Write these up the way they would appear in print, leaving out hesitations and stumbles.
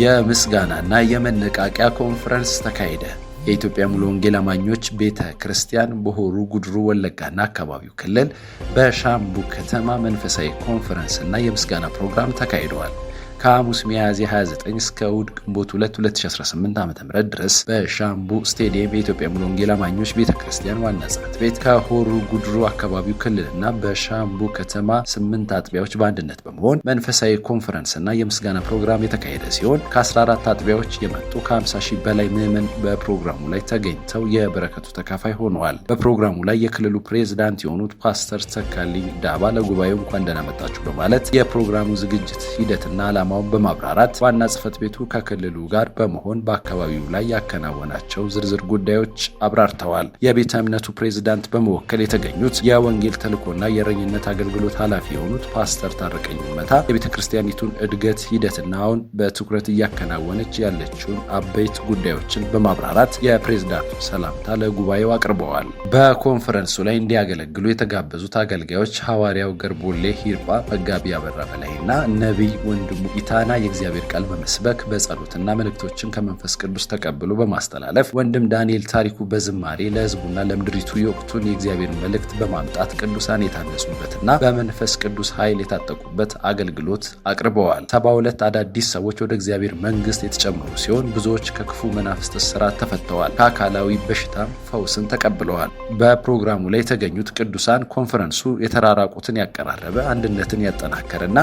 የምስጋናና የመነቃቂያ ኮንፈረንስ ተካሄደ። የኢትዮጵያ ሙሉ ወንጌል አማኞች ቤተ ክርስቲያን በሆሩ ጉድሩ ወለጋና አካባቢው ክልል በሻምቡ ከተማ መንፈሳዊ ኮንፈረንስና የምስጋና ፕሮግራም ተካሂደዋል። ከሐሙስ ሚያዝያ 29 እስከ እሁድ ግንቦት 2 2018 ዓ.ም ድረስ በሻምቡ ስቴዲየም የኢትዮጵያ ሙሉ ወንጌል አማኞች ቤተክርስቲያን ዋና ጽሕፈት ቤት ከሆሩ ጉድሩ አካባቢው ክልልና በሻምቡ ከተማ 8 አጥቢያዎች በአንድነት በመሆን መንፈሳዊ ኮንፈረንስና የምስጋና ፕሮግራም የተካሄደ ሲሆን ከ14 አጥቢያዎች የመጡ ከ50 ሺህ በላይ ምዕመናን በፕሮግራሙ ላይ ተገኝተው የበረከቱ ተካፋይ ሆነዋል። በፕሮግራሙ ላይ የክልሉ ፕሬዝዳንት የሆኑት ፓስተር ተካልኝ ዳባ ለጉባኤው እንኳን ደህና መጣችሁ በማለት የፕሮግራሙ ዝግጅት ሂደትና ዓላማውን በማብራራት ዋና ጽሕፈት ቤቱ ከክልሉ ጋር በመሆን በአካባቢው ላይ ያከናወናቸው ዝርዝር ጉዳዮች አብራርተዋል። የቤተ እምነቱ ፕሬዝዳንት በመወከል የተገኙት የወንጌል ተልእኮና የእረኝነት አገልግሎት ኃላፊ የሆኑት ፓስተር ታረቀኝ መታ የቤተክርስቲያኒቱን እድገት ሂደትና አሁን በትኩረት እያከናወነች ያለችውን አበይት ጉዳዮችን በማብራራት የፕሬዝዳንቱ ሰላምታ ለጉባኤው አቅርበዋል። በኮንፈረንሱ ላይ እንዲያገለግሉ የተጋበዙት አገልጋዮች ሐዋርያው ገርቦሌ ሂርጳ፣ መጋቢ አበራ በላይና ነቢይ ወንድሙ ኢታና የእግዚአብሔር ቃል በመስበክ በጸሎትና መልእክቶችን ከመንፈስ ቅዱስ ተቀብሎ በማስተላለፍ ወንድም ዳንኤል ታሪኩ በዝማሬ ለሕዝቡና ለምድሪቱ የወቅቱን የእግዚአብሔር መልእክት በማምጣት ቅዱሳን የታነጹበትና በመንፈስ ቅዱስ ኃይል የታጠቁበት አገልግሎት አቅርበዋል። 72 አዳዲስ ሰዎች ወደ እግዚአብሔር መንግስት የተጨመሩ ሲሆን ብዙዎች ከክፉ መናፍስት እስራት ተፈተዋል። ከአካላዊ በሽታም ፈውስን ተቀብለዋል። በፕሮግራሙ ላይ የተገኙት ቅዱሳን ኮንፈረንሱ የተራራቁትን ያቀራረበ፣ አንድነትን ያጠናከረና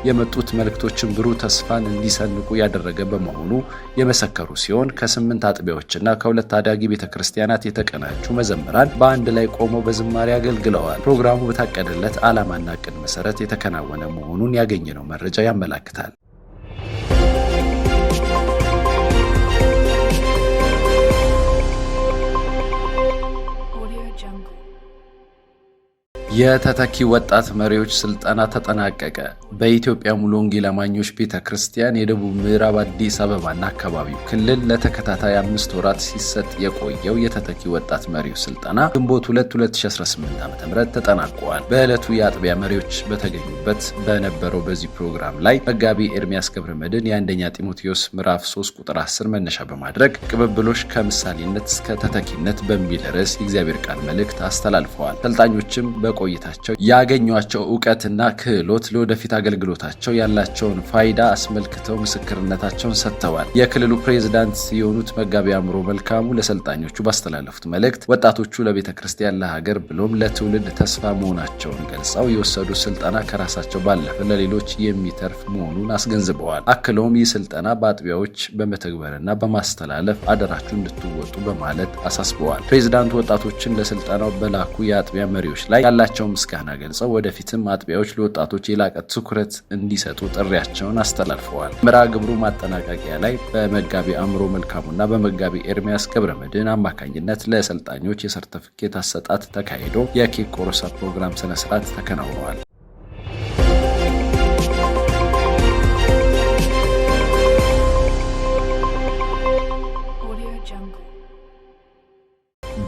የመጡት መልእክቶችን ብሩህ ተስፋን እንዲሰንቁ ያደረገ በመሆኑ የመሰከሩ ሲሆን ከ8 አጥቢያዎችና ከ2 አዳጊ ቤተክርስቲያናት የተቀናጁ መዘምራን በአንድ ላይ ቆመው በዝማሬ አገልግለዋል። ፕሮግራሙ በታቀደለት ዓላማና ዕቅድ መሰረት የተከናወነ መሆኑን ያገኘነው መረጃ ያመለክታል። የተተኪ ወጣት መሪዎች ስልጠና ተጠናቀቀ። በኢትዮጵያ ሙሉ ወንጌል አማኞች ቤተክርስቲያን የደቡብ ምዕራብ አዲስ አበባና አካባቢው ክልል ለተከታታይ 5 ወራት ሲሰጥ የቆየው የተተኪ ወጣት መሪዎች ስልጠና ግንቦት 2 2018 ዓ.ም ተጠናቋል። በዕለቱ የአጥቢያ መሪዎች በተገኙበት በነበረው በዚህ ፕሮግራም ላይ መጋቢ ኤርሚያስ ገብረመድህን የአንደኛ ጢሞቴዎስ ምዕራፍ 3 ቁጥር 10 መነሻ በማድረግ ቅብብሎሽ ከምሳሌነት እስከ ተተኪነት በሚል ርዕስ የእግዚአብሔር ቃል መልእክት አስተላልፈዋል። ሰልጣኞችም ቆይታቸው ያገኟቸው ዕውቀትና ክህሎት ለወደፊት አገልግሎታቸው ያላቸውን ፋይዳ አስመልክተው ምስክርነታቸውን ሰጥተዋል። የክልሉ ፕሬዝዳንት የሆኑት መጋቢ አእምሮ መልካሙ ለሰልጣኞቹ ባስተላለፉት መልእክት ወጣቶቹ ለቤተ ክርስቲያን፣ ለሀገር ብሎም ለትውልድ ተስፋ መሆናቸውን ገልጸው የወሰዱት ስልጠና ከራሳቸው ባለፈ ለሌሎች የሚተርፍ መሆኑን አስገንዝበዋል። አክለውም ይህ ስልጠና በአጥቢያዎች በመተግበርና በማስተላለፍ አደራችሁ እንድትወጡ በማለት አሳስበዋል። ፕሬዝዳንቱ ወጣቶችን ለስልጠናው በላኩ የአጥቢያ መሪዎች ላይ ያላቸው ምስጋና ገልጸው ወደፊትም አጥቢያዎች ለወጣቶች የላቀ ትኩረት እንዲሰጡ ጥሪያቸውን አስተላልፈዋል። መርሃ ግብሩ ማጠናቀቂያ ላይ በመጋቢ አእምሮ መልካሙና በመጋቢ ኤርሚያስ ገብረመድህን አማካኝነት ለሰልጣኞች የሰርተፊኬት አሰጣጥ ተካሂዶ የኬክ ቆረሳ ፕሮግራም ስነስርዓት ተከናውኗል።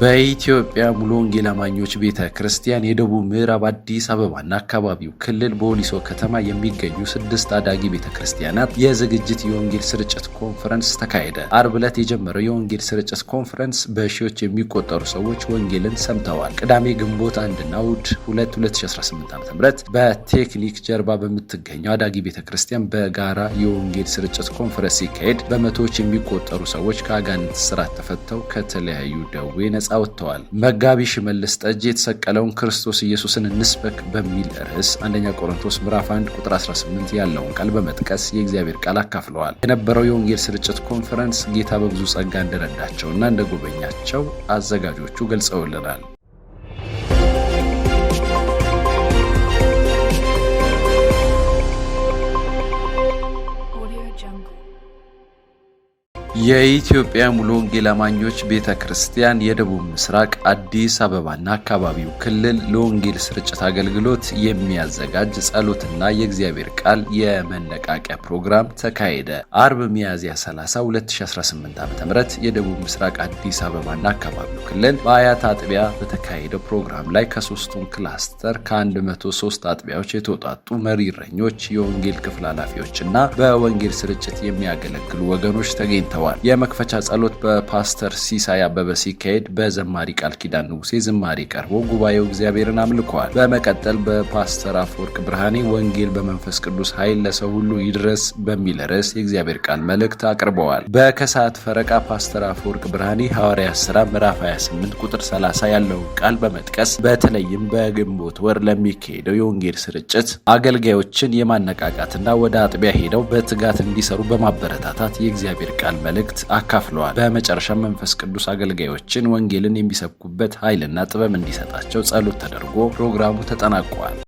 በኢትዮጵያ ሙሉ ወንጌል አማኞች ቤተ ክርስቲያን የደቡብ ምዕራብ አዲስ አበባና አካባቢው ክልል በወሊሶ ከተማ የሚገኙ 6 አዳጊ ቤተ ክርስቲያናት የዝግጅት የወንጌል ስርጭት ኮንፈረንስ ተካሄደ። አርብ ዕለት የጀመረው የወንጌል ስርጭት ኮንፈረንስ በሺዎች የሚቆጠሩ ሰዎች ወንጌልን ሰምተዋል። ቅዳሜ ግንቦት 1 እና እሁድ 2 2018 ዓ.ም በቴክኒክ ጀርባ በምትገኘው አዳጊ ቤተ ክርስቲያን በጋራ የወንጌል ስርጭት ኮንፈረንስ ሲካሄድ በመቶዎች የሚቆጠሩ ሰዎች ከአጋንንት እስራት ተፈተው ከተለያዩ ደዌ ነጻ ወጥተዋል። መጋቢ ሽመልስ ጠጅ የተሰቀለውን ክርስቶስ ኢየሱስን እንስበክ በሚል ርዕስ 1 ቆሮንቶስ ምዕራፍ 1 ቁጥር 18 ያለውን ቃል በመጥቀስ የእግዚአብሔር ቃል አካፍለዋል። የነበረው የወንጌል ስርጭት ኮንፈረንስ ጌታ በብዙ ጸጋ እንደረዳቸውና እንደጎበኛቸው አዘጋጆቹ ገልጸውልናል። የኢትዮጵያ ሙሉ ወንጌል አማኞች ቤተክርስቲያን የደቡብ ምስራቅ አዲስ አበባና አካባቢው ክልል ለወንጌል ስርጭት አገልግሎት የሚያዘጋጅ ጸሎትና የእግዚአብሔር ቃል የመነቃቂያ ፕሮግራም ተካሄደ። አርብ ሚያዝያ 30 2018 ዓ.ም የደቡብ ምስራቅ አዲስ አበባና አካባቢው ክልል በአያት አጥቢያ በተካሄደው ፕሮግራም ላይ ከሶስቱም ክላስተር ከ103 አጥቢያዎች የተውጣጡ መሪ እረኞች፣ የወንጌል ክፍል ኃላፊዎችና በወንጌል ስርጭት የሚያገለግሉ ወገኖች ተገኝተዋል። የመክፈቻ ጸሎት በፓስተር ሲሳይ አበበ ሲካሄድ በዘማሪ ቃል ኪዳን ንጉሴ ዝማሬ ቀርቦ ጉባኤው እግዚአብሔርን አምልከዋል። በመቀጠል በፓስተር አፈወርቅ ብርሃኔ ወንጌል በመንፈስ ቅዱስ ኃይል ለሰው ሁሉ ይድረስ በሚል ርዕስ የእግዚአብሔር ቃል መልእክት አቅርበዋል። በከሰዓት ፈረቃ ፓስተር አፈወርቅ ብርሃኔ ሐዋርያት ሥራ ምዕራፍ 28 ቁጥር 30 ያለውን ቃል በመጥቀስ በተለይም በግንቦት ወር ለሚካሄደው የወንጌል ስርጭት አገልጋዮችን የማነቃቃትና ወደ አጥቢያ ሄደው በትጋት እንዲሰሩ በማበረታታት የእግዚአብሔር ቃል መልእክት አካፍለዋል። በመጨረሻ መንፈስ ቅዱስ አገልጋዮችን ወንጌልን የሚሰብኩበት ኃይልና ጥበብ እንዲሰጣቸው ጸሎት ተደርጎ ፕሮግራሙ ተጠናቋል።